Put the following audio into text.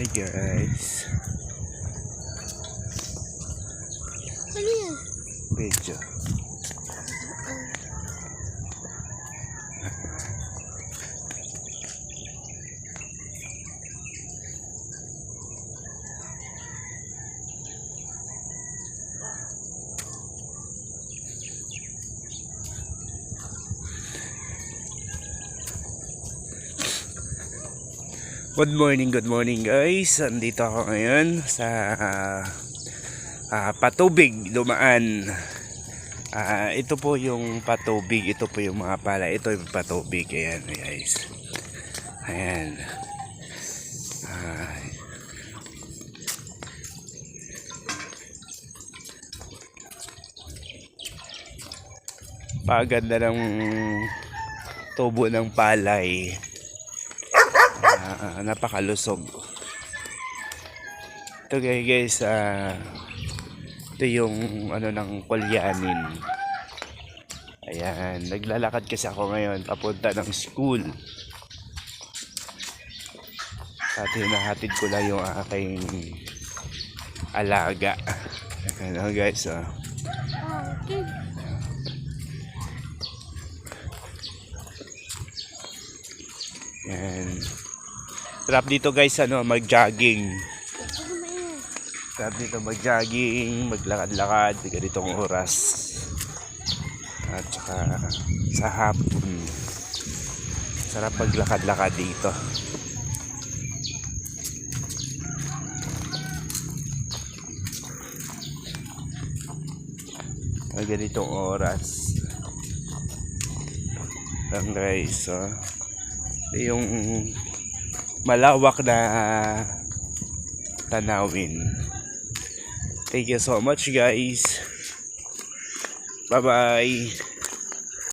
Hi guys. Ano yan? Video. Good morning guys. Andito ako ngayon sa patubig dumaan. Ito po yung patubig, ito po yung mga pala, ito yung patubig. Ayan guys. Ayan. Paganda ng tubo ng palay. Napakalusog. Ito guys, ito yung ano ng Kolyanin. Ayan, naglalakad kasi ako ngayon papunta ng school. At hinahatid ko lang yung aking alaga. Ano guys, Okay. Ayan. Sarap dito guys, mag-jogging. Sarap dito mag-jogging, maglakad-lakad sa ganitong oras. At saka sa hapon. Sarap maglakad-lakad dito. Sa ganitong oras. Lang guys, yung malawak na tanawin. Thank you so much guys. Bye bye.